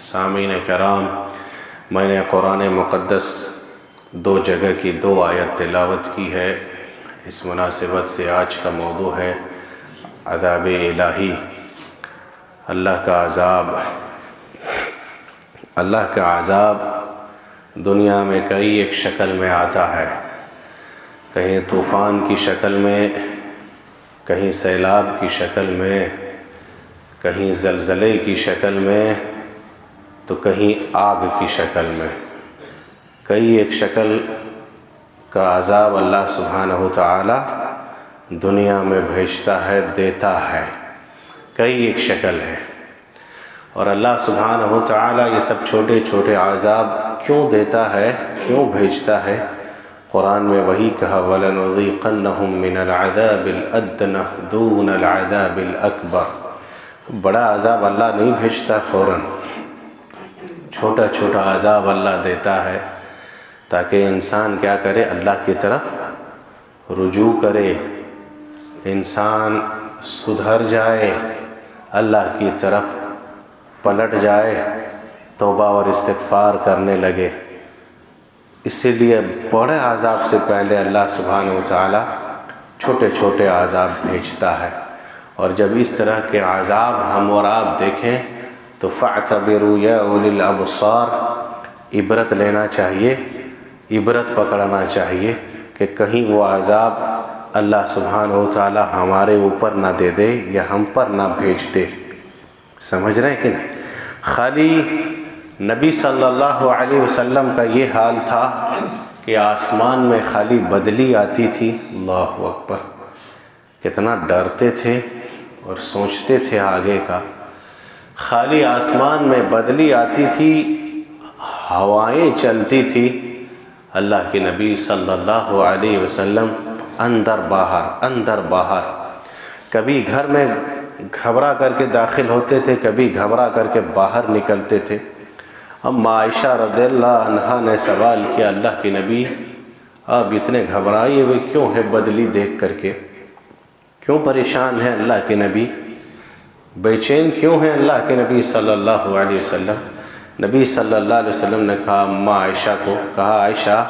سامعین کرام، میں نے قرآن مقدس 2 جگہ کی 2 آیت تلاوت کی ہے۔ اس مناسبت سے آج کا موضوع ہے عذاب الہی، اللہ کا عذاب۔ اللہ کا عذاب دنیا میں کئی ایک شکل میں آتا ہے، کہیں طوفان کی شکل میں، کہیں سیلاب کی شکل میں، کہیں زلزلے کی شکل میں، تو کہیں آگ کی شکل میں۔ کئی ایک شکل کا عذاب اللہ سبحانہ وتعالی دنیا میں بھیجتا ہے، دیتا ہے، کئی ایک شکل ہے۔ اور اللہ سبحانہ وتعالی یہ سب چھوٹے چھوٹے عذاب کیوں دیتا ہے، کیوں بھیجتا ہے؟ قرآن میں وہی کہا وَلَنُذِيقَنَّهُم مِّنَ الْعَذَابِ الْأَدْنَىٰ دُونَ الْعَذَابِ الْأَكْبَرِ۔ بڑا عذاب اللہ نہیں بھیجتا فوراً، چھوٹا چھوٹا عذاب اللہ دیتا ہے تاکہ انسان کیا کرے، اللہ کی طرف رجوع کرے، انسان سدھر جائے، اللہ کی طرف پلٹ جائے، توبہ اور استغفار کرنے لگے۔ اسی لیے بڑے عذاب سے پہلے اللہ سبحانہ وتعالی چھوٹے چھوٹے عذاب بھیجتا ہے۔ اور جب اس طرح کے عذاب ہم اور آپ دیکھیں تو فَاعْتَبِرُوا يَا أُولِي الْأَبْصَارِ، عبرت لینا چاہیے، عبرت پکڑنا چاہیے کہ کہیں وہ عذاب اللہ سبحانہ وتعالی ہمارے اوپر نہ دے دے یا ہم پر نہ بھیج دے۔ سمجھ رہے ہیں کہ نہیں؟ خالی نبی صلی اللہ علیہ وسلم کا یہ حال تھا کہ آسمان میں خالی بدلی آتی تھی، اللہ اکبر، کتنا ڈرتے تھے اور سوچتے تھے آگے کا۔ خالی آسمان میں بدلی آتی تھی، ہوائیں چلتی تھی، اللہ کے نبی صلی اللہ علیہ وسلم اندر باہر، کبھی گھر میں گھبرا کر کے داخل ہوتے تھے، کبھی گھبرا کر کے باہر نکلتے تھے۔ اما عائشہ رضی اللہ عنہا نے سوال کیا، اللہ کے نبی آپ اتنے گھبرائے ہوئے کیوں ہے بدلی دیکھ کر کے؟ کیوں پریشان ہیں اللہ کے نبی؟ بے چین کیوں ہیں اللہ کے نبی صلی اللہ علیہ وسلم؟ نبی صلی اللہ علیہ وسلم نے کہا اما عائشہ کو، کہا عائشہ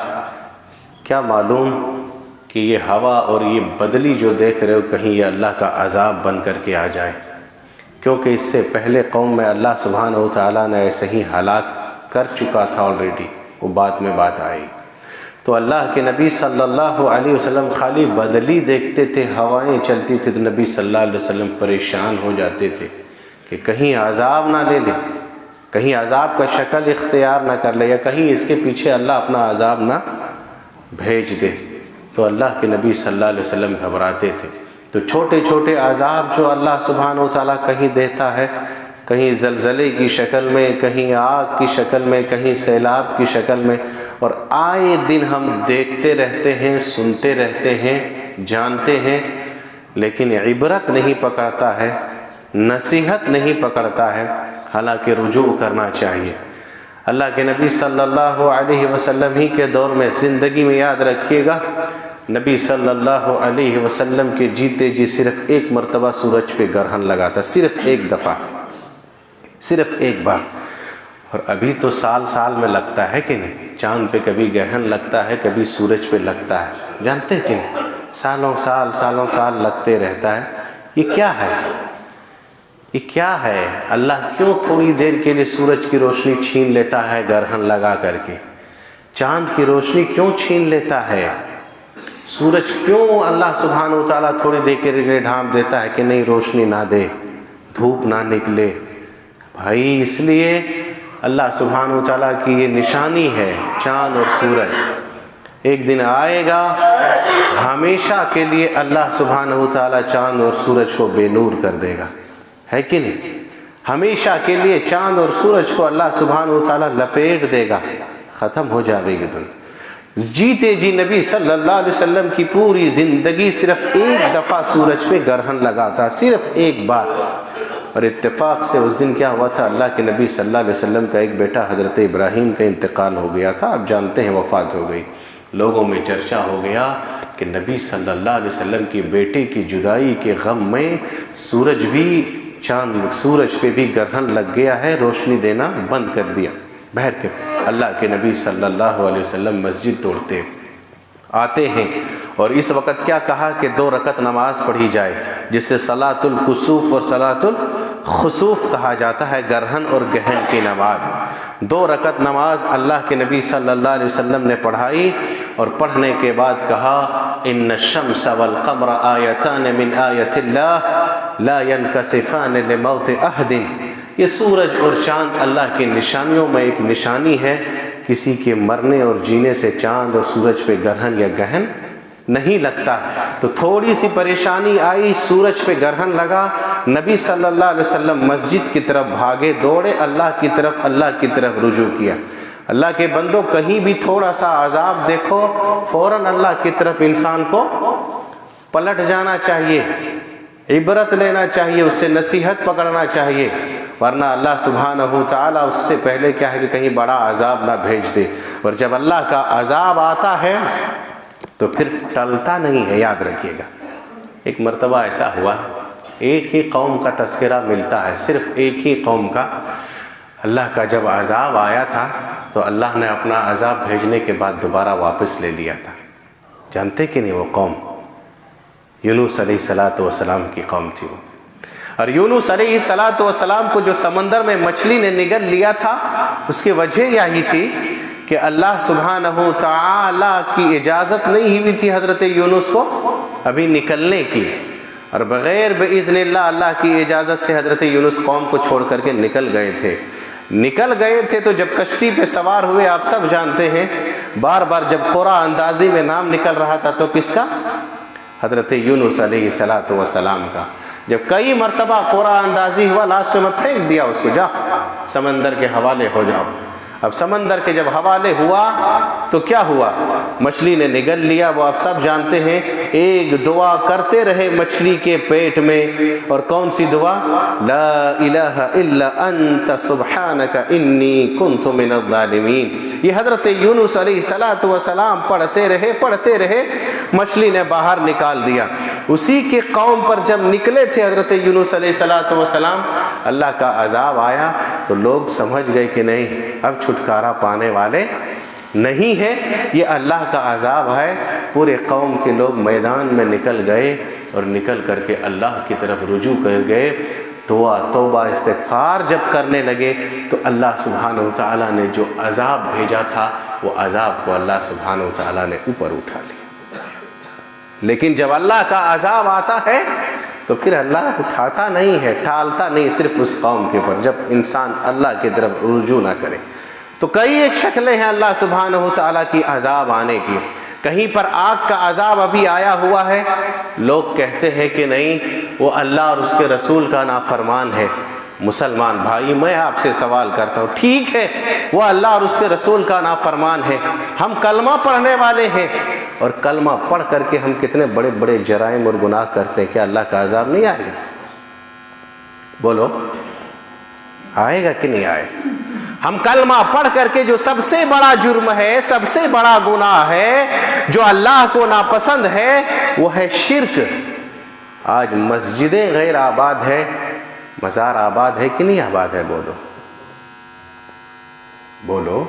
کیا معلوم کہ یہ ہوا اور یہ بدلی جو دیکھ رہے ہو کہیں یہ اللہ کا عذاب بن کر کے آ جائے؟ کیونکہ اس سے پہلے قوم میں اللہ سبحانہ وتعالیٰ نے ایسے ہی ہلاک کر چکا تھا آلریڈی، وہ بات میں بات آئی۔ تو اللہ کے نبی صلی اللہ علیہ وسلم خالی بدلی دیکھتے تھے، ہوائیں چلتی تھی، تو نبی صلی اللہ علیہ وسلم پریشان ہو جاتے تھے کہ کہیں عذاب نہ لے لے، کہیں عذاب کا شکل اختیار نہ کر لے، یا کہیں اس کے پیچھے اللہ اپنا عذاب نہ بھیج دے۔ تو اللہ کے نبی صلی اللہ علیہ وسلم گھبراتے تھے۔ تو چھوٹے چھوٹے عذاب جو اللہ سبحانہ وتعالیٰ کہیں دیتا ہے، کہیں زلزلے کی شکل میں، کہیں آگ کی شکل میں، کہیں سیلاب کی شکل میں، اور آئے دن ہم دیکھتے رہتے ہیں، سنتے رہتے ہیں، جانتے ہیں، لیکن عبرت نہیں پکڑتا ہے، نصیحت نہیں پکڑتا ہے۔ حالانکہ رجوع کرنا چاہیے۔ اللہ کے نبی صلی اللہ علیہ وسلم ہی کے دور میں، زندگی میں یاد رکھیے گا، نبی صلی اللہ علیہ وسلم کے جیتے جی صرف ایک مرتبہ سورج پہ گرہن لگا تھا، صرف ایک دفعہ، صرف ایک بار۔ اور ابھی تو سال سال میں لگتا ہے کہ نہیں؟ چاند پہ کبھی گرہن لگتا ہے، کبھی سورج پہ لگتا ہے، جانتے ہیں کہ نہیں؟ سالوں سال لگتے رہتا ہے۔ یہ کیا ہے؟ یہ کیا ہے؟ اللہ کیوں تھوڑی دیر کے لیے سورج کی روشنی چھین لیتا ہے گرہن لگا کر کے؟ چاند کی روشنی کیوں چھین لیتا ہے؟ سورج کیوں اللہ سبحانہ وتعالیٰ تھوڑی دیر کے لیے ڈھانپ دیتا ہے کہ نہیں روشنی نہ دے، دھوپ نہ نکلے؟ بھائی اس لیے اللہ سبحانہ وتعالیٰ کی یہ نشانی ہے، چاند اور سورج۔ ایک دن آئے گا ہمیشہ کے لیے اللہ سبحانہ وتعالیٰ چاند اور سورج کو بے نور کر دے گا، ہے کہ نہیں؟ ہمیشہ کے لیے چاند اور سورج کو اللہ سبحانہ وتعالیٰ لپیٹ دے گا، ختم ہو جائے گی دنیا۔ جیتے جی نبی صلی اللہ علیہ وسلم کی پوری زندگی صرف ایک دفعہ سورج پہ گرہن لگا تھا، صرف ایک بار۔ اور اتفاق سے اس دن کیا ہوا تھا، اللہ کے نبی صلی اللہ علیہ وسلم کا ایک بیٹا حضرت ابراہیم کا انتقال ہو گیا تھا، آپ جانتے ہیں وفات ہو گئی۔ لوگوں میں چرچا ہو گیا کہ نبی صلی اللہ علیہ وسلم کی بیٹے کی جدائی کے غم میں سورج بھی چاند سورج پہ بھی گرہن لگ گیا ہے، روشنی دینا بند کر دیا۔ بہر کے اللہ کے نبی صلی اللہ علیہ وسلم مسجد توڑتے آتے ہیں، اور اس وقت کیا کہا کہ 2 رکعت نماز پڑھی جائے، جسے صلاۃ الکسوف اور صلاۃ الخسوف کہا جاتا ہے، گرہن اور گہن کی نماز۔ 2 رکعت نماز اللہ کے نبی صلی اللہ علیہ وسلم نے پڑھائی، اور پڑھنے کے بعد کہا ان الشمس والقمر آیتان من آیت اللہ لا ينکسفان لموت احد۔ یہ سورج اور چاند اللہ کی نشانیوں میں ایک نشانی ہے، کسی کے مرنے اور جینے سے چاند اور سورج پہ گرہن یا گہن نہیں لگتا۔ تو تھوڑی سی پریشانی آئی، سورج پہ گرہن لگا، نبی صلی اللہ علیہ وسلم مسجد کی طرف بھاگے، دوڑے، اللہ کی طرف رجوع کیا۔ اللہ کے بندوں، کہیں بھی تھوڑا سا عذاب دیکھو، فوراً اللہ کی طرف انسان کو پلٹ جانا چاہیے، عبرت لینا چاہیے، اس سے نصیحت پکڑنا چاہیے، ورنہ اللہ سبحانہ تعالیٰ اس سے پہلے کیا ہے کہ کہیں بڑا عذاب نہ بھیج دے۔ اور جب اللہ کا عذاب آتا ہے تو پھر ٹلتا نہیں ہے، یاد رکھیے گا۔ ایک مرتبہ ایسا ہوا، ایک ہی قوم کا تذکرہ ملتا ہے، صرف ایک ہی قوم کا۔ اللہ کا جب عذاب آیا تھا تو اللہ نے اپنا عذاب بھیجنے کے بعد دوبارہ واپس لے لیا تھا۔ جانتے کہ نہیں وہ قوم یونس علیہ السلام کی قوم تھی وہ۔ اور یونس علیہ السلام کو جو سمندر میں مچھلی نے نگل لیا تھا، اس کی وجہ یہی تھی کہ اللہ سبحانہ تعالیٰ کی اجازت نہیں ہوئی تھی حضرت یونس کو ابھی نکلنے کی، اور بغیر بإذن اللہ کی اجازت سے حضرت یونس قوم کو چھوڑ کر کے نکل گئے تھے۔ تو جب کشتی پہ سوار ہوئے، آپ سب جانتے ہیں، بار بار جب قرآن اندازی میں نام نکل رہا تھا تو کس کا؟ حضرت یونس علیہ السلام کا۔ جب کئی مرتبہ قرآن اندازی ہوا، لاسٹ میں پھینک دیا اس کو، جا سمندر کے حوالے ہو جاؤ۔ اب سمندر کے جب حوالے ہوا تو کیا ہوا؟ مچھلی نے نگل لیا۔ وہ آپ سب جانتے ہیں، ایک دعا کرتے رہے مچھلی کے پیٹ میں، اور کون سی دعا؟ لا الہ الا انت سبحانک انی کنت من الظالمین۔ یہ حضرت یونس علیہ السلام پڑھتے رہے، مچھلی نے باہر نکال دیا۔ اسی کے قوم پر جب نکلے تھے حضرت یونس علیہ السلام، اللہ کا عذاب آیا تو لوگ سمجھ گئے کہ نہیں، اب چھٹکارا پانے والے نہیں ہیں، یہ اللہ کا عذاب ہے۔ پورے قوم کے لوگ میدان میں نکل گئے، اور نکل کر کے اللہ کی طرف رجوع کر گئے، دعا توبہ استغفار جب کرنے لگے تو اللہ سبحانہ وتعالیٰ نے جو عذاب بھیجا تھا وہ عذاب کو اللہ سبحانہ وتعالیٰ نے اوپر اٹھا لیا۔ لیکن جب اللہ کا عذاب آتا ہے تو پھر اللہ اٹھاتا نہیں ہے، ٹالتا نہیں، صرف اس قوم کے اوپر، جب انسان اللہ کی طرف رجوع نہ کرے۔ تو کئی ایک شکلیں ہیں اللہ سبحانہ وتعالیٰ کی عذاب آنے کی۔ کہیں پر آگ کا عذاب ابھی آیا ہوا ہے، لوگ کہتے ہیں کہ نہیں، وہ اللہ اور اس کے رسول کا نافرمان ہے۔ مسلمان بھائی، میں آپ سے سوال کرتا ہوں، ٹھیک ہے وہ اللہ اور اس کے رسول کا نافرمان ہے، ہم کلمہ پڑھنے والے ہیں، اور کلمہ پڑھ کر کے ہم کتنے بڑے بڑے جرائم اور گناہ کرتے ہیں، کیا اللہ کا عذاب نہیں آئے گا؟ بولو، آئے گا کہ نہیں آئے گا؟ ہم کلمہ پڑھ کر کے جو سب سے بڑا جرم ہے، سب سے بڑا گناہ ہے، جو اللہ کو ناپسند ہے، وہ ہے شرک۔ آج مسجدیں غیر آباد ہے، مزار آباد ہے کہ نہیں آباد ہے؟ بولو۔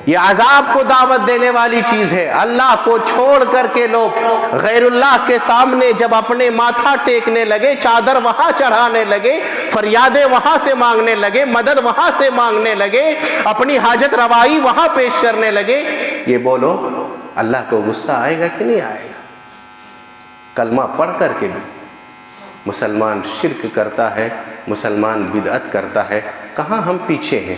یہ عذاب کو دعوت دینے والی چیز ہے۔ اللہ کو چھوڑ کر کے لوگ غیر اللہ کے سامنے جب اپنے ماتھا ٹیکنے لگے، چادر وہاں چڑھانے لگے، فریادیں وہاں سے مانگنے لگے، مدد وہاں سے مانگنے لگے، اپنی حاجت روائی وہاں پیش کرنے لگے، یہ بولو اللہ کو غصہ آئے گا کہ نہیں آئے گا؟ کلمہ پڑھ کر کے بھی مسلمان شرک کرتا ہے، مسلمان بدعت کرتا ہے، کہاں ہم پیچھے ہیں؟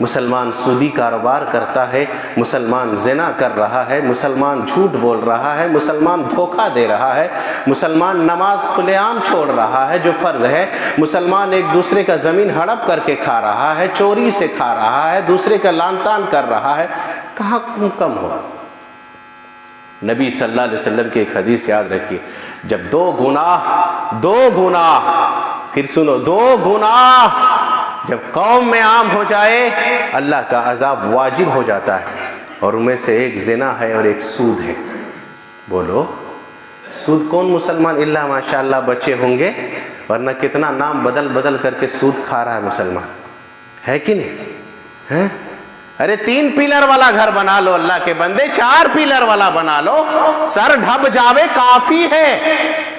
مسلمان سودی کاروبار کرتا ہے، مسلمان زنا کر رہا ہے، مسلمان جھوٹ بول رہا ہے، مسلمان دھوکہ دے رہا ہے، مسلمان نماز کھلے عام چھوڑ رہا ہے جو فرض ہے، مسلمان ایک دوسرے کا زمین ہڑپ کر کے کھا رہا ہے، چوری سے کھا رہا ہے، دوسرے کا لان تان کر رہا ہے، کہاں کم ہو؟ نبی صلی اللہ علیہ وسلم کی ایک حدیث یاد رکھیے، جب دو گناہ پھر سنو، 2 گناہ جب قوم میں عام ہو جائے، اللہ کا عذاب واجب ہو جاتا ہے، اور ان میں سے ایک زنا ہے اور ایک سود ہے۔ بولو، سود کون مسلمان اللہ ماشاءاللہ بچے ہوں گے، ورنہ کتنا نام بدل بدل کر کے سود کھا رہا ہے مسلمان، ہے کہ نہیں ہے؟ ارے 3 پیلر والا گھر بنا لو اللہ کے بندے، 4 پیلر والا بنا لو، سر ڈھب جاوے کافی ہے،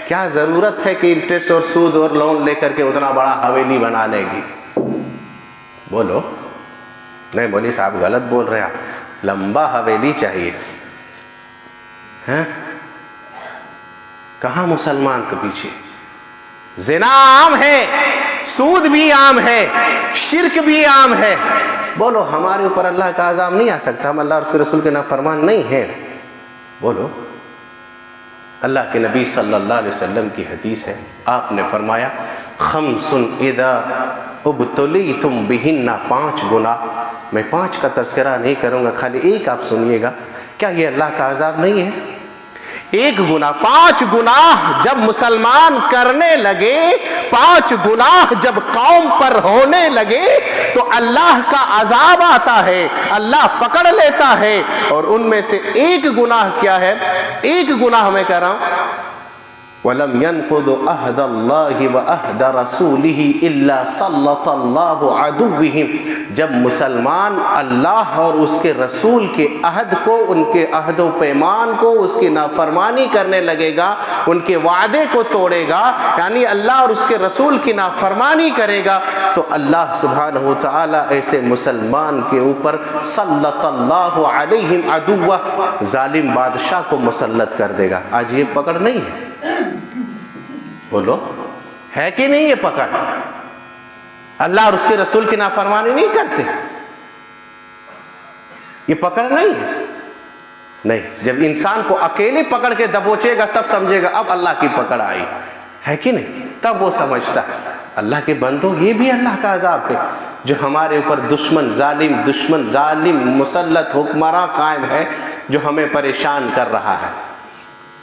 کیا ضرورت ہے کہ انٹرسٹ اور سود اور لون لے کر کے اتنا بڑا حویلی بنانے کی؟ بولو نہیں مولوی صاحب غلط بول رہے آپ، لمبا حویلی چاہیے ہیں؟ کہاں مسلمان کے پیچھے؟ زنا عام ہے، سود بھی عام ہے، شرک بھی عام ہے، بولو ہمارے اوپر اللہ کا عذاب نہیں آ سکتا؟ ہم اللہ اور اس کے رسول کے نافرمان نہیں ہیں؟ بولو۔ اللہ کے نبی صلی اللہ علیہ وسلم کی حدیث ہے، آپ نے فرمایا خمس اذا ابتلیتم بہن، 5 گناہ، میں 5 کا تذکرہ نہیں کروں گا، خالی ایک آپ سنیے گا، کیا یہ اللہ کا عذاب نہیں ہے؟ ایک گناہ، 5 گناہ جب مسلمان کرنے لگے، 5 گناہ جب قوم پر ہونے لگے تو اللہ کا عذاب آتا ہے، اللہ پکڑ لیتا ہے۔ اور ان میں سے ایک گناہ کیا ہے؟ ایک گناہ میں کہہ رہا ہوں، وَلَمْ يَنْقُضُ عَهْدَ اللَّهِ وَعَهْدَ رَسُولِهِ إِلَّا سَلَّطَ اللَّهُ عَدُوِّهِمْ، جب مسلمان اللہ اور اس کے رسول کے عہد کو، ان کے عہد و پیمان کو، اس کی نافرمانی کرنے لگے گا، ان کے وعدے کو توڑے گا، یعنی اللہ اور اس کے رسول کی نافرمانی کرے گا، تو اللہ سبحانہ وتعالی ایسے مسلمان کے اوپر سلط اللہ علیہم عدوہ، ظالم بادشاہ کو مسلط کر دے گا۔ آج یہ پکڑ نہیں ہے، بولو ہے کہ نہیں؟ یہ پکڑ اللہ اور اس کے رسول کی نافرمانی نہیں کرتے، یہ پکڑ نہیں ہے۔ نہیں، جب انسان کو اکیلے پکڑ کے دبوچے گا تب سمجھے گا اب اللہ کی پکڑ آئی، ہے کہ نہیں؟ تب وہ سمجھتا اللہ کے بندوں یہ بھی اللہ کا عذاب ہے جو ہمارے اوپر دشمن ظالم مسلط حکمراں قائم ہے، جو ہمیں پریشان کر رہا ہے،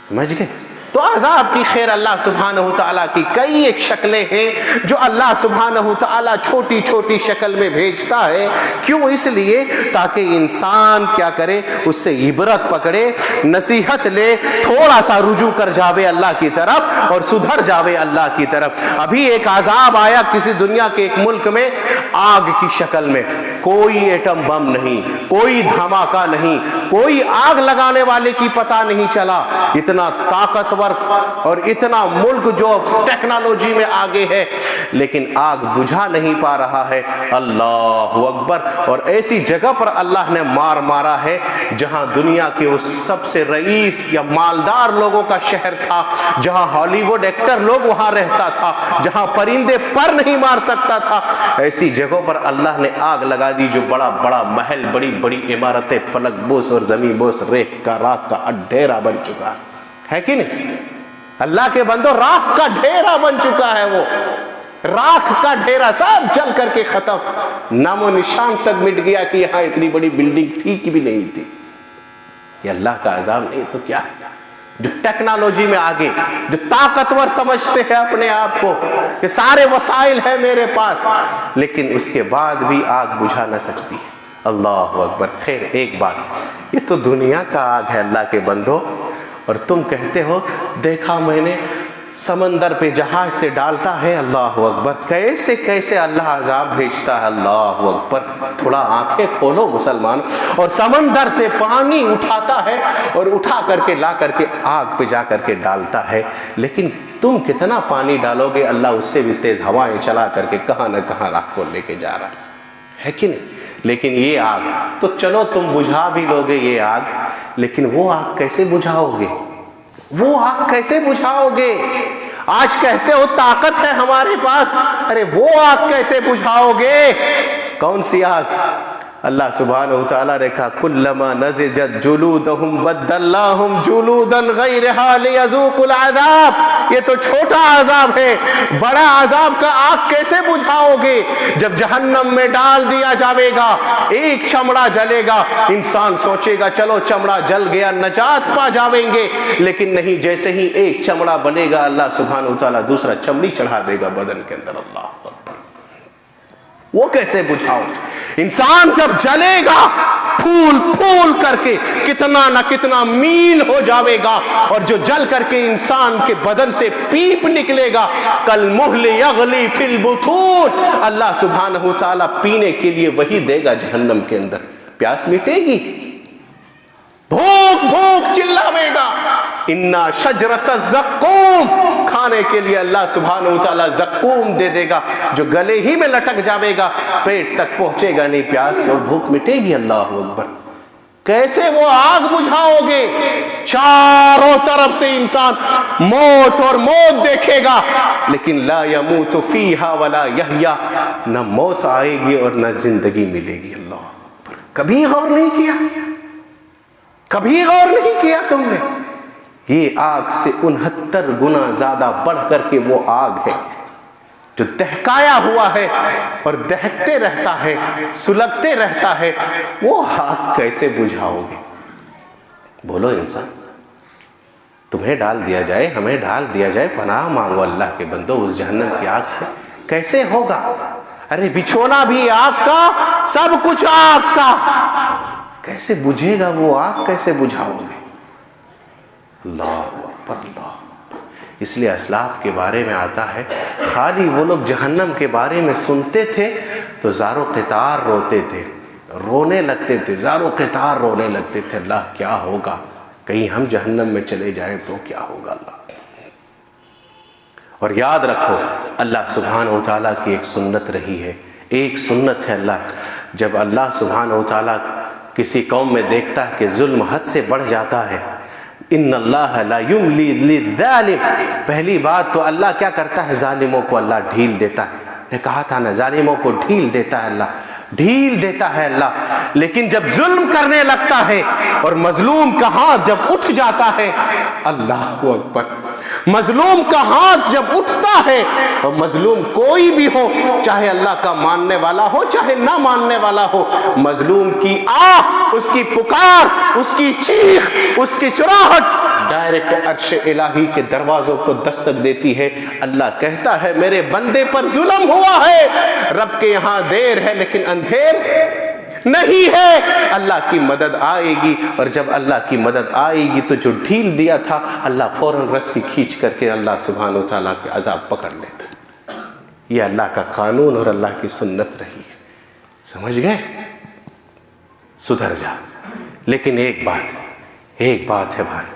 سمجھ گئے؟ تو عذاب کی خیر اللہ سبحانہ وتعالیٰ کی کئی ایک شکلیں ہیں جو اللہ سبحانہ وتعالیٰ چھوٹی چھوٹی شکل میں بھیجتا ہے۔ کیوں؟ اس لیے تاکہ انسان کیا کرے، اس سے عبرت پکڑے، نصیحت لے، تھوڑا سا رجوع کر جاوے اللہ کی طرف اور سدھر جاوے اللہ کی طرف۔ ابھی ایک عذاب آیا کسی دنیا کے ایک ملک میں آگ کی شکل میں، کوئی ایٹم بم نہیں، کوئی دھماکہ نہیں، کوئی آگ لگانے والے کی پتہ نہیں چلا، اتنا طاقتور اور اتنا ملک جو ٹیکنالوجی میں آگے ہے، لیکن آگ بجھا نہیں پا رہا ہے۔ اللہ اکبر۔ اور ایسی جگہ پر اللہ نے مارا ہے جہاں دنیا کے اس سب سے رئیس یا مالدار لوگوں کا شہر تھا، جہاں ہالی ووڈ ایکٹر لوگ وہاں رہتا تھا، جہاں پرندے پر نہیں مار سکتا تھا، ایسی جگہوں پر اللہ نے آگ لگا دی جو بڑا بڑا محل، بڑی بڑی عمارتیں، فلک بوس اور زمین بوس، ریت کا راکھ کا ڈھیرا بن چکا ہے کہ نہیں؟ اللہ کے بندو، راکھ کا ڈھیرا بن چکا ہے، وہ راکھ کا ڈھیرا سب جل کر کے ختم، نام و نشان تک مٹ گیا کہ یہاں اتنی بڑی بلڈنگ تھی کہ بھی نہیں تھی۔ یہ اللہ کا عذاب نہیں تو کیا ہے؟ جو ٹیکنالوجی میں آگے، جو طاقتور سمجھتے ہیں اپنے آپ کو کہ سارے وسائل ہیں میرے پاس، لیکن اس کے بعد بھی آگ بجھا نہ سکتی ہے۔ اللہ اکبر۔ خیر ایک بات، یہ تو دنیا کا آگ ہے اللہ کے بندو، اور تم کہتے ہو دیکھا میں نے سمندر پہ جہاز سے ڈالتا ہے۔ اللہ اکبر۔ کیسے کیسے اللہ عذاب بھیجتا ہے، اللہ اکبر۔ تھوڑا آنکھیں کھولو مسلمان۔ اور سمندر سے پانی اٹھاتا ہے اور اٹھا کر کے لا کر کے آگ پہ جا کر کے ڈالتا ہے، لیکن تم کتنا پانی ڈالو گے، اللہ اس سے بھی تیز ہوائیں چلا کر کے کہاں نہ کہاں راکھ کو لے کے جا رہا ہے کہ نہیں؟ لیکن یہ آگ تو چلو تم بجھا بھی لوگے یہ آگ، لیکن وہ آگ کیسے بجھاؤ گے؟ وہ آگ کیسے بجھاؤ گے؟ آج کہتے ہو طاقت ہے ہمارے پاس، ارے وہ آگ کیسے بجھاؤ گے؟ کون سی آگ؟ اللہ سبحانہ وتعالیٰ نے کہا کلما نضجت جلودہم بدلناہم جلودا غیرہا لیذوقوا العذاب۔ یہ تو چھوٹا عذاب ہے، بڑا عذاب کا آگ کیسے بجھاؤ گے؟ جب جہنم میں ڈال دیا جاوے گا، ایک چمڑا جلے گا، انسان سوچے گا چلو چمڑا جل گیا نجات پا جاویں گے، لیکن نہیں، جیسے ہی ایک چمڑا بنے گا اللہ سبحانہ وتعالیٰ دوسرا چمڑی چڑھا دے گا بدن کے اندر۔ اللہ اکبر۔ وہ کیسے بجھاؤ؟ انسان جب جلے گا پھول پھول کر کے کتنا نہ کتنا میل ہو جاوے گا، اور جو جل کر کے انسان کے بدن سے پیپ نکلے گا، کالمہل یغلی فی البطون، اللہ سبحانہ وتعالیٰ پینے کے لیے وہی دے گا جہنم کے اندر۔ پیاس مٹے گی، بھوک بھوک چلاوے گا، انا شجرۃ الزقوم، کھانے کے لیے اللہ سبحانہ وتعالیٰ زقوم دے دے گا جو گلے ہی میں لٹک جاوے گا، پیٹ تک پہنچے گا نہیں، پیاس اور بھوک مٹے گی۔ اللہ اکبر! کیسے وہ آگ بجھاؤ گے؟ چاروں طرف سے انسان موت اور موت دیکھے گا، لیکن لا یموت فیہا ولا یحیا، نہ موت آئے گی اور نہ زندگی ملے گی۔ اللہ اکبر! کبھی غور نہیں کیا؟ کبھی غور نہیں کیا تم نے؟ یہ آگ سے 69 گنا زیادہ بڑھ کر کے وہ آگ ہے جو دہکایا ہوا ہے اور دہکتے رہتا ہے، سلگتے رہتا ہے، وہ آگ کیسے بجھاؤ گے؟ بولو انسان، تمہیں ڈال دیا جائے، ہمیں ڈال دیا جائے، پناہ مانگو اللہ کے بندو اس جہنم کی آگ سے، کیسے ہوگا؟ ارے بچھونا بھی آگ کا، سب کچھ آگ کا، کیسے بجھے گا وہ آگ؟ کیسے بجھاؤ گے؟ اللہ اکبر! اللہ اکبر! اس لیے اسلاف کے بارے میں آتا ہے، خالی وہ لوگ جہنم کے بارے میں سنتے تھے تو زار و قطار روتے تھے، رونے لگتے تھے، زار و قطار رونے لگتے تھے، اللہ کیا ہوگا؟ کہیں ہم جہنم میں چلے جائیں تو کیا ہوگا اللہ؟ اور یاد رکھو، اللہ سبحانہ وتعالیٰ کی ایک سنت رہی ہے، ایک سنت ہے اللہ، جب اللہ سبحانہ وتعالیٰ کسی قوم میں دیکھتا ہے کہ ظلم حد سے بڑھ جاتا ہے، ان اللہ لا یملی للظالم، پہلی بات تو اللہ کیا کرتا ہے؟ ظالموں کو اللہ ڈھیل دیتا ہے۔ نے کہا تھا نا، ظالموں کو ڈھیل دیتا ہے اللہ، ڈھیل دیتا ہے اللہ، لیکن جب ظلم کرنے لگتا ہے اور مظلوم کا ہاتھ جب اٹھ جاتا ہے، اللہ اکبر، مظلوم کا ہاتھ جب اٹھتا ہے، اور مظلوم کوئی بھی ہو، چاہے اللہ کا ماننے والا ہو چاہے نہ ماننے والا ہو، مظلوم کی آہ، اس کی پکار، اس کی چیخ، اس کی چراہٹ ڈائریکٹ عرش الہی کے دروازوں کو دستک دیتی ہے۔ اللہ کہتا ہے میرے بندے پر ظلم ہوا ہے، رب کے یہاں دیر ہے لیکن اندھیر نہیں ہے، اللہ کی مدد آئے گی، اور جب اللہ کی مدد آئے گی تو جو ڈھیل دیا تھا اللہ فوراً رسی کھینچ کر کے اللہ سبحانہ وتعالیٰ کے عذاب پکڑ لیتا۔ یہ اللہ کا قانون اور اللہ کی سنت رہی ہے، سمجھ گئے؟ سدھر جا۔ لیکن ایک بات ہے بھائی،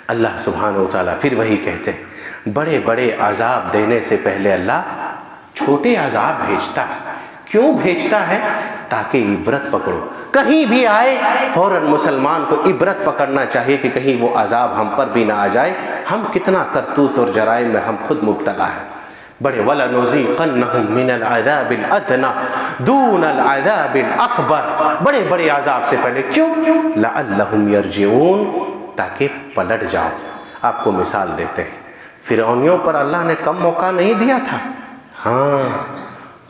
اللہ سبحانہ وتعالیٰ پھر وہی کہتے ہیں، بڑے بڑے عذاب دینے سے پہلے اللہ چھوٹے عذاب بھیجتا ہے۔ کیوں بھیجتا ہے؟ تاکہ عبرت پکڑو، کہیں بھی آئے فوراً مسلمان کو عبرت پکڑنا چاہیے کہ کہیں وہ عذاب ہم پر بھی نہ آ جائے، ہم کتنا کرتوت اور جرائم میں ہم خود مبتلا ہیں۔ بڑے وَلَنُذِيقَنَّهُم مِّنَ الْعَذَابِ الْأَدْنَىٰ دُونَ الْعَذَابِ الْأَكْبَرِ، بڑے بڑے عذاب سے پہلے، کیوں؟ لَعَلَّهُمْ يَرْجِعُونَ، تاکہ پلٹ جاؤ۔ آپ کو مثال دیتے ہیں، فرعونیوں پر اللہ نے کم موقع نہیں دیا تھا؟ ہاں،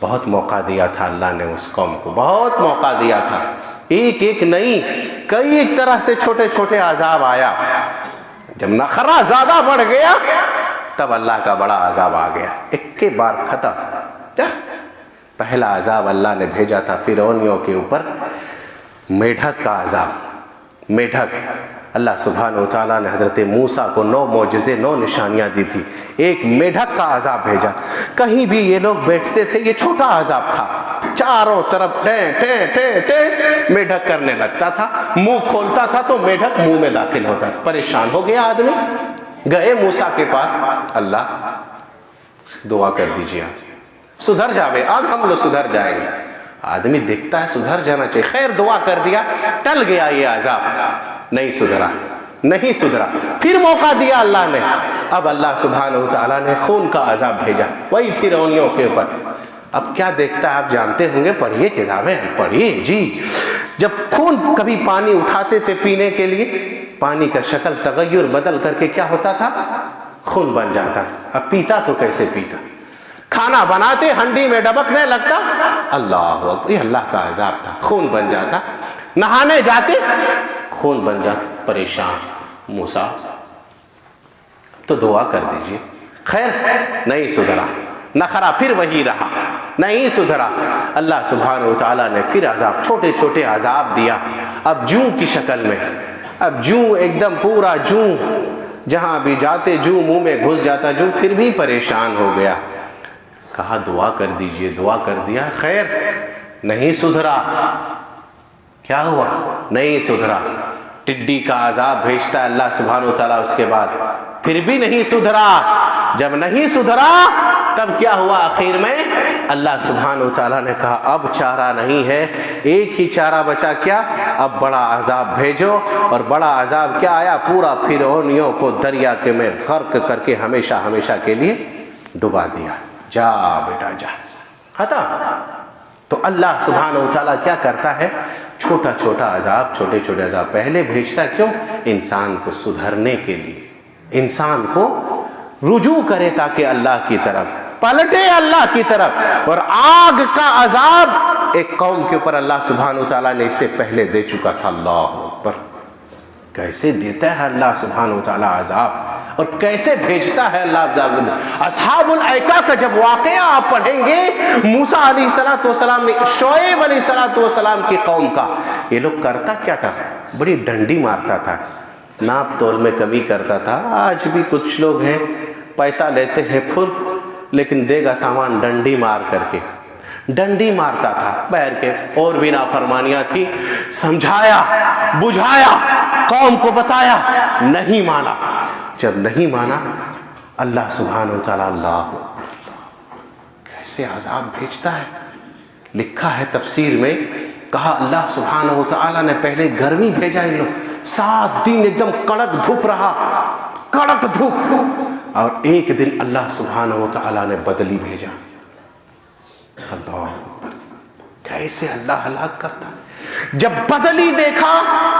بہت موقع دیا تھا اللہ نے اس قوم کو، بہت موقع دیا تھا، ایک ایک نہیں، کئی ایک طرح سے چھوٹے چھوٹے عذاب آیا۔ جب نخرہ زیادہ بڑھ گیا تب اللہ کا بڑا عذاب آ گیا، ایک کے بار ختم۔ پہلا عذاب اللہ نے بھیجا تھا فرعونیوں کے اوپر، میڈھک کا عذاب۔ میڈھک، اللہ سبحانہ وتعالیٰ نے حضرت موسیٰ کو 9 معجزے 9 نشانیاں دی تھی، ایک میڈھک کا عذاب بھیجا۔ کہیں بھی یہ لوگ بیٹھتے تھے، یہ چھوٹا عذاب تھا، چاروں طرف ٹیں ٹیں ٹیں ٹیں میڈھک کرنے لگتا تھا، منہ کھولتا تھا تو میڈھک منہ میں داخل ہوتا تھا۔ پریشان ہو گیا آدمی، گئے موسیٰ کے پاس، اللہ دعا کر دیجیے آپ سدھر جاوے، اب ہم لوگ سدھر جائیں گے۔ آدمی دیکھتا ہے سدھر جانا چاہیے، خیر دعا کر دیا، ٹل گیا یہ عذاب، نہیں سدھرا۔ پھر موقع دیا اللہ نے، اب اللہ سبحانہ وتعالیٰ نے خون کا عذاب بھیجا، وہی فرعونیوں کے اوپر۔ اب کیا دیکھتا ہے آپ جانتے ہوں گے، پڑھیے کتابیں، پڑھیے جی۔ جب خون، کبھی پانی اٹھاتے تھے پینے کے لیے، پانی کا شکل تغیر بدل کر کے کیا ہوتا تھا؟ خون بن جاتا تھا۔ اب پیتا تو کیسے پیتا؟ کھانا بناتے ہنڈی میں ڈبکنے لگتا، اللہ اکبر، یہ اللہ کا عذاب تھا، خون بن جاتا۔ نہانے جاتے خون بن جاتا، پریشان موسیٰ تو دعا کر دیجئے، خیر نہیں سدھرا، نخرہ پھر وہی رہا۔ نہیں سدھرا۔ اللہ سبحانہ و تعالیٰ نے پھر عذاب، چھوٹے چھوٹے عذاب دیا، اب جوں کی شکل میں، اب جوں ایک دم پورا جوں، جہاں بھی جاتے جوں منہ میں گھس جاتا جوں، پھر بھی پریشان ہو گیا۔ کہا دعا کر دیجئے، دعا کر دیا، خیر نہیں سدھرا۔ کیا ہوا؟ نہیں سدھرا۔ ٹڈی کا عذاب بھیجتا ہے اللہ سبحانہ و تعالیٰ اس کے بعد، پھر بھی نہیں سدھرا۔ جب نہیں سدھرا تب کیا ہوا؟ آخر میں اللہ سبحانہ و تعالیٰ نے کہا اب چارہ نہیں ہے، ایک ہی چارہ بچا، کیا؟ اب بڑا عذاب بھیجو۔ اور بڑا عذاب کیا آیا؟ پورا فرعونیوں کو دریا کے میں غرق کر کے ہمیشہ ہمیشہ کے لیے ڈبا دیا۔ جا بیٹا جا، ختم۔ تو اللہ سبحانہ و تعالیٰ کیا کرتا ہے؟ چھوٹا چھوٹا عذاب، چھوٹے چھوٹے عذاب پہلے بھیجتا ہے، کیوں؟ انسان کو سدھرنے کے لیے، انسان کو رجوع کرے تاکہ اللہ کی طرف پلٹے، اللہ کی طرف۔ اور آگ کا عذاب ایک قوم کے اوپر اللہ سبحانہ و تعالیٰ نے اس سے پہلے دے چکا تھا۔ اللہ اکبر! کیسے دیتا ہے اللہ سبحانہ و تعالیٰ عذاب، اور کیسے بھیجتا ہے اللہ عذاب۔ اصحاب الایکہ کا جب واقعہ آپ پڑھیں گے، موسیٰ علیہ السلام نے شعیب علیہ السلام کی قوم کا، یہ لوگ کرتا کیا تھا؟ بڑی ڈنڈی مارتا تھا، ناپ تول میں کمی کرتا تھا۔ آج بھی کچھ لوگ ہیں پیسہ لیتے ہیں پھل، لیکن دے گا سامان ڈنڈی مار کر کے، ڈنڈی مارتا تھا۔ بہر کے اور بھی نافرمانیاں تھی، سمجھایا بجھایا، قوم کو بتایا، نہیں مانا۔ جب نہیں مانا، اللہ سبحانہ و تعالیٰ، اللہ کیسے عذاب بھیجتا ہے۔ لکھا ہے تفسیر میں، کہا اللہ سبحانہ و تعالیٰ نے پہلے گرمی بھیجا، ان لوگ 7 دن ایک دم کڑک دھوپ رہا، کڑک دھوپ، اور ایک دن اللہ سبحانہ و تعالیٰ نے بدلی بھیجا۔ اللہ اکبر! کیسے اللہ ہلاک کرتا ہے۔ جب بدلی دیکھا،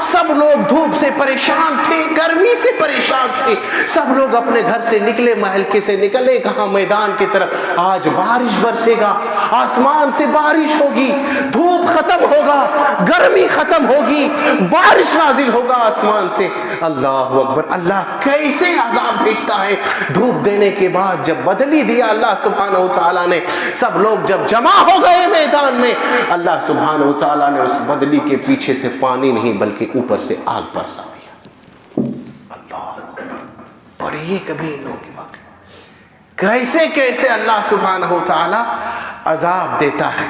سب لوگ دھوپ سے پریشان تھے، گرمی سے پریشان تھے، سب لوگ اپنے گھر سے نکلے، محلکے سے نکلے کہاں؟ میدان کی طرف۔ آج بارش برسے گا، آسمان سے بارش ہوگی، دھوپ ختم ہوگا، گرمی ختم ہوگی، بارش نازل ہوگا آسمان سے۔ اللہ اکبر! اللہ کیسے عذاب بھیجتا ہے۔ دھوپ دینے کے بعد جب بدلی دیا اللہ سبحانہ و تعالیٰ نے، سب لوگ جب جمع ہو گئے میدان میں، اللہ سبحانہ و تعالیٰ نے اس بدلی کے پیچھے سے پانی نہیں بلکہ اوپر سے آگ برسا دیا۔ اللہ پڑھیے کبھی ان لوگوں کے واقعے، کیسے کیسے اللہ سبحانہ و تعالیٰ عذاب دیتا ہے۔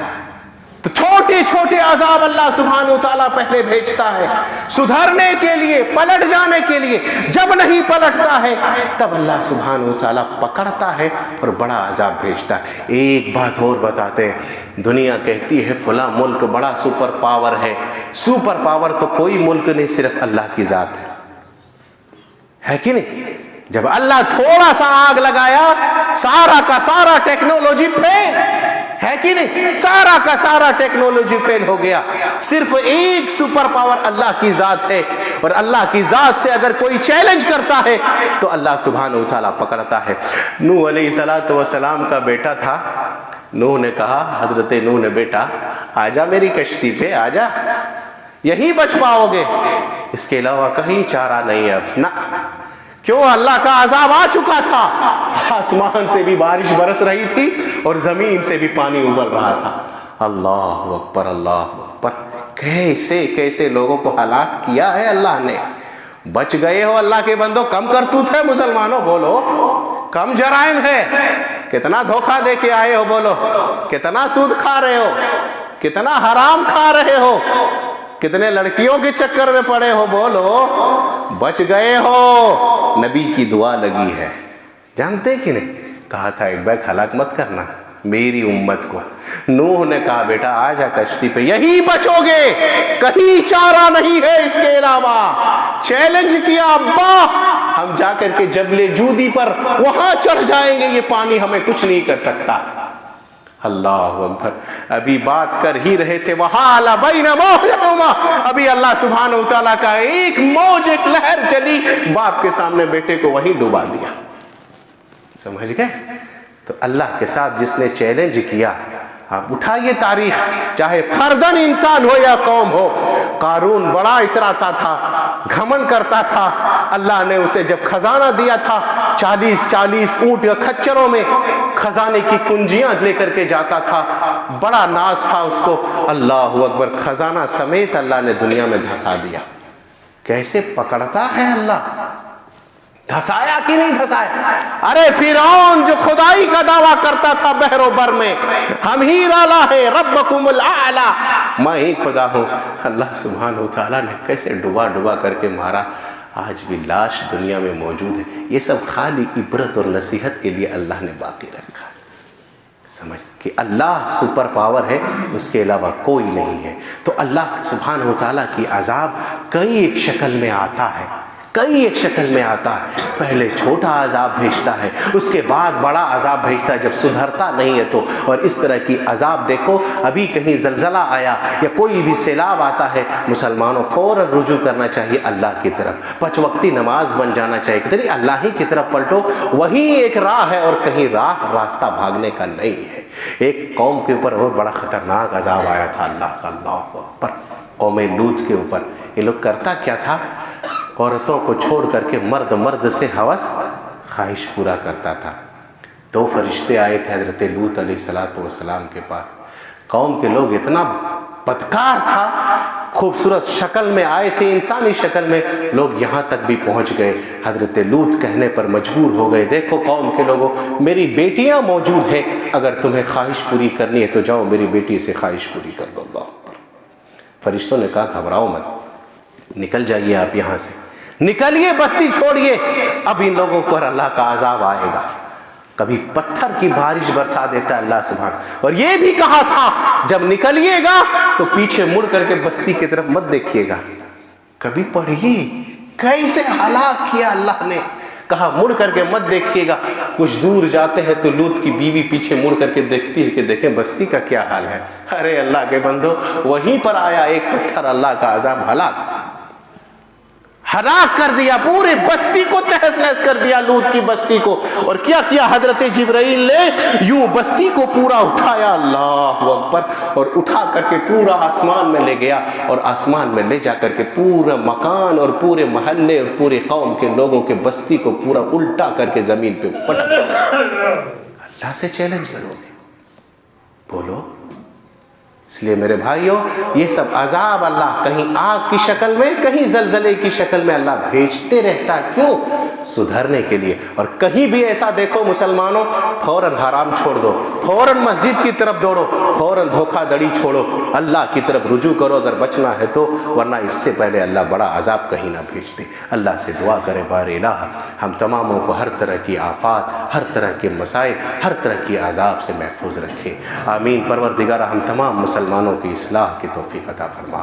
تو چھوٹے چھوٹے عذاب اللہ سبحانہ و تعالیٰ پہلے بھیجتا ہے سدھرنے کے لیے، پلٹ جانے کے لیے۔ جب نہیں پلٹتا ہے تب اللہ سبحانہ و تعالیٰ پکڑتا ہے اور بڑا عذاب بھیجتا ہے۔ ایک بات اور بتاتے ہیں، دنیا کہتی ہے فلاں ملک بڑا سپر پاور ہے۔ سپر پاور تو کوئی ملک نہیں، صرف اللہ کی ذات ہے کہ نہیں؟ جب اللہ تھوڑا سا آگ لگایا، سارا کا سارا ٹیکنالوجی فیل ہے کہ نہیں؟ سارا کا سارا ٹیکنالوجی فیل ہو گیا۔ صرف ایک سپر پاور اللہ کی ذات ہے، اور اللہ کی ذات سے اگر کوئی چیلنج کرتا ہے تو اللہ سبحانہ و تعالیٰ پکڑتا ہے۔ نوح علیہ السلام کا بیٹا تھا، نوح نے کہا، حضرت نوح نے، بیٹا آجا میری کشتی پہ آجا، یہی بچ پاؤ گے، اس کے علاوہ کہیں چارہ نہیں ہے اب نہ۔ کیوں؟ اللہ کا عذاب آ چکا تھا، آسمان سے بھی بارش برس رہی تھی اور زمین سے بھی پانی ابل رہا تھا۔ اللہ اکبر! اللہ اکبر! کیسے کیسے لوگوں کو ہلاک کیا ہے اللہ نے۔ بچ گئے ہو اللہ کے بندو، کم کرتوت ہے مسلمانوں، بولو کم جرائم ہے۔ کتنا دھوکہ دے کے آئے ہو، بولو کتنا سود کھا رہے ہو، کتنا حرام کھا رہے ہو، کتنے لڑکیوں کے چکر میں پڑے ہو، بولو بچ گئے ہو۔ نبی کی دعا لگی ہے، جانتے کہ نہیں؟ کہا تھا ایک بیگ ہلاک مت کرنا میری امت کو۔ نوح نے کہا بیٹا آجا کشتی پہ، یہی بچو گے، کہیں چارہ نہیں ہے اس کے علاوہ۔ چیلنج کیا، ابا ہم جا کر کے جبل جودی پر وہاں چڑھ جائیں گے، یہ پانی ہمیں کچھ نہیں کر سکتا۔ اللہ اکبر! ابھی بات کر ہی رہے تھے، وَحَالَ بَيْنَ مَوْجِهِمَا، ابھی اللہ سبحانہ وتعالیٰ کا ایک موج، ایک لہر چلی، باپ کے سامنے بیٹے کو وہیں ڈوبا دیا۔ سمجھ گئے؟ تو اللہ کے ساتھ جس نے چیلنج کیا، آپ اٹھائیے تاریخ، چاہے فردن انسان ہو یا قوم ہو۔ قارون بڑا اتراتا تھا، گھمن کرتا تھا، اللہ نے اسے جب خزانہ دیا تھا 40 اونٹ یا کھچروں میں، خزانے کی کنجیاں لے کر کے جاتا تھا، بڑا ناز تھا اس کو، اللہ اکبر، خزانہ سمیت اللہ نے دنیا میں دھسا دیا۔ کیسے پکڑتا ہے اللہ، دھسایا کہ نہیں دھسایا؟ ارے فرعون جو خدائی کا دعویٰ کرتا تھا بحر و بر میں، ہم ہی رالا ہے ربکم الاعلی، میں ہی خدا ہوں، اللہ سبحانہ وتعالیٰ نے کیسے ڈبا ڈبا کر کے مارا۔ آج بھی لاش دنیا میں موجود ہے۔ یہ سب خالی عبرت اور نصیحت کے لیے اللہ نے باقی رکھا، سمجھ کہ اللہ سپر پاور ہے، اس کے علاوہ کوئی نہیں ہے۔ تو اللہ سبحانہ وتعالیٰ کی عذاب کئی ایک شکل میں آتا ہے، کئی ایک شکل میں آتا ہے۔ پہلے چھوٹا عذاب بھیجتا ہے، اس کے بعد بڑا عذاب بھیجتا ہے جب سدھرتا نہیں ہے تو۔ اور اس طرح کی عذاب دیکھو، ابھی کہیں زلزلہ آیا یا کوئی بھی سیلاب آتا ہے، مسلمانوں فوراً رجوع کرنا چاہیے اللہ کی طرف، پنج وقتی نماز بن جانا چاہیے کہ اللہ ہی کی طرف پلٹو، وہی ایک راہ ہے اور کہیں راستہ بھاگنے کا نہیں ہے۔ ایک قوم کے اوپر اور بڑا خطرناک عذاب آیا تھا اللہ کا، اللہ اکبر، قوم لوط کے اوپر۔ یہ لوگ کرتا کیا تھا، عورتوں کو چھوڑ کر کے مرد سے ہوس خواہش پورا کرتا تھا۔ دو فرشتے آئے تھے حضرت لوط علیہ السلام کے پاس، قوم کے لوگ اتنا بدکار تھا، خوبصورت شکل میں آئے تھے، انسانی شکل میں، لوگ یہاں تک بھی پہنچ گئے، حضرت لوط کہنے پر مجبور ہو گئے، دیکھو قوم کے لوگوں، میری بیٹیاں موجود ہیں، اگر تمہیں خواہش پوری کرنی ہے تو جاؤ میری بیٹی سے خواہش پوری کر دو۔ اللہ اکبر۔ فرشتوں نے کہا گھبراؤ مت، نکل جائیے آپ یہاں سے، نکلیے، بستی چھوڑیے، اب ان لوگوں پر اللہ کا عذاب آئے گا۔ کبھی پتھر کی بارش برسا دیتا ہے اللہ سبحانہ، اور یہ بھی کہا تھا جب نکلیے گا تو پیچھے مڑ کر کے بستی کی طرف مت دیکھیے گا۔ کبھی پڑھیے کیسے ہلاک کیا اللہ نے، کہا مڑ کر کے مت دیکھیے گا۔ کچھ دور جاتے ہیں تو لوط کی بیوی پیچھے مڑ کر کے دیکھتی ہے کہ دیکھیں بستی کا کیا حال ہے۔ ارے اللہ کے بندو، وہیں پر آیا ایک پتھر، اللہ کا عذاب، ہلاک کر دیا، پورے بستی کو تہس نہس کر دیا، لوط کی بستی کو۔ اور کیا حضرت جبرائیل نے یوں بستی کو پورا اٹھایا، اللہ اکبر، اور اٹھا کر کے پورا آسمان میں لے گیا، اور آسمان میں لے جا کر کے پورا مکان اور پورے محلے اور پورے قوم کے لوگوں کے بستی کو پورا الٹا کر کے زمین پہ پٹک دیا۔ اللہ سے چیلنج کرو گے، بولو۔ اس لیے میرے بھائیوں، یہ سب عذاب اللہ کہیں آگ کی شکل میں، کہیں زلزلے کی شکل میں اللہ بھیجتے رہتا ہے، کیوں؟ سدھرنے کے لیے۔ اور کہیں بھی ایسا دیکھو مسلمانوں، فوراً حرام چھوڑ دو، فوراً مسجد کی طرف دوڑو، فوراً دھوکہ دڑی چھوڑو، اللہ کی طرف رجوع کرو اگر بچنا ہے تو، ورنہ اس سے پہلے اللہ بڑا عذاب کہیں نہ بھیج دے۔ اللہ سے دعا کرے بار الہ ہم تماموں کو ہر طرح کی آفات، ہر طرح کے مسائل، ہر طرح کی عذاب سے محفوظ رکھے، آمین۔ پروردگارہ ہم تمام مسلمانوں کی اصلاح کی توفیق عطا فرما۔